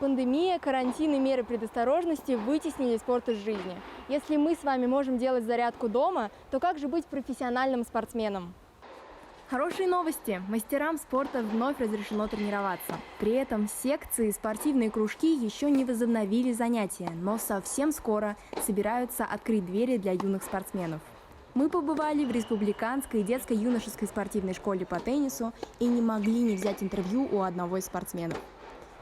Пандемия, карантин и меры предосторожности вытеснили спорт из жизни. Если мы с вами можем делать зарядку дома, то как же быть профессиональным спортсменом? Хорошие новости! Мастерам спорта вновь разрешено тренироваться. При этом секции и спортивные кружки еще не возобновили занятия, но совсем скоро собираются открыть двери для юных спортсменов. Мы побывали в Республиканской детско-юношеской спортивной школе по теннису и не могли не взять интервью у одного из спортсменов.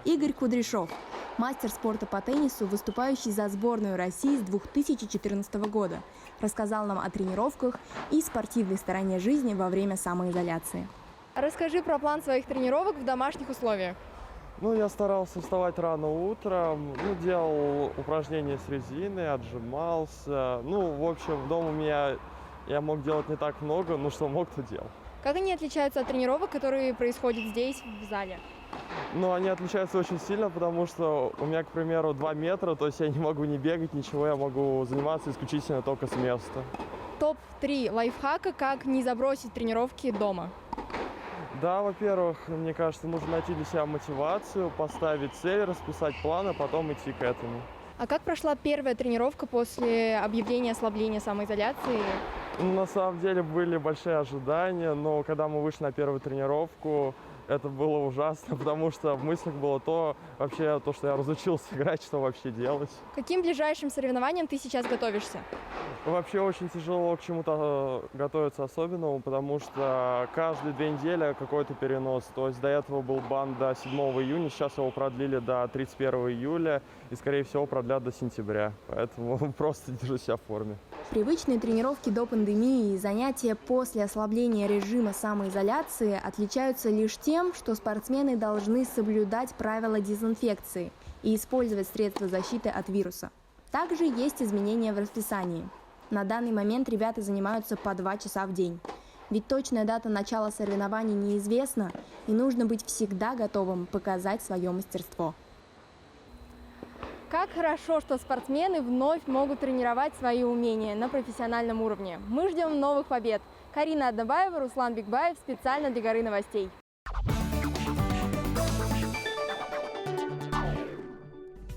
Игорь Кудряшов – мастер спорта по теннису, выступающий за сборную России с 2014 года, рассказал нам о тренировках и спортивной стороне жизни во время самоизоляции. Расскажи про план своих тренировок в домашних условиях. Я старался вставать рано утром, делал упражнения с резиной, отжимался. В общем, дома я мог делать не так много, но что мог, то делал. Как они отличаются от тренировок, которые происходят здесь, в зале? Они отличаются очень сильно, потому что у меня, к примеру, 2 метра, то есть я не могу не бегать, ничего, я могу заниматься исключительно только с места. Топ-3 лайфхака, как не забросить тренировки дома. Да, во-первых, мне кажется, нужно найти для себя мотивацию, поставить цель, расписать план, а потом идти к этому. А как прошла первая тренировка после объявления ослабления самоизоляции? На самом деле были большие ожидания, но когда мы вышли на первую тренировку, это было ужасно, потому что в мыслях было то, что я разучился играть, что вообще делать. Каким ближайшим соревнованиям ты сейчас готовишься? Вообще очень тяжело к чему-то готовиться особенному, потому что каждые 2 недели какой-то перенос. То есть до этого был бан до 7 июня, сейчас его продлили до 31 июля и, скорее всего, продлят до сентября. Поэтому просто держу себя в форме. Привычные тренировки до пандемии и занятия после ослабления режима самоизоляции отличаются лишь тем, что спортсмены должны соблюдать правила дезинфекции и использовать средства защиты от вируса. Также есть изменения в расписании. На данный момент ребята занимаются по 2 часа в день. Ведь точная дата начала соревнований неизвестна, и нужно быть всегда готовым показать свое мастерство. Как хорошо, что спортсмены вновь могут тренировать свои умения на профессиональном уровне. Мы ждем новых побед. Карина Аднабаева, Руслан Бикбаев специально для Горы новостей.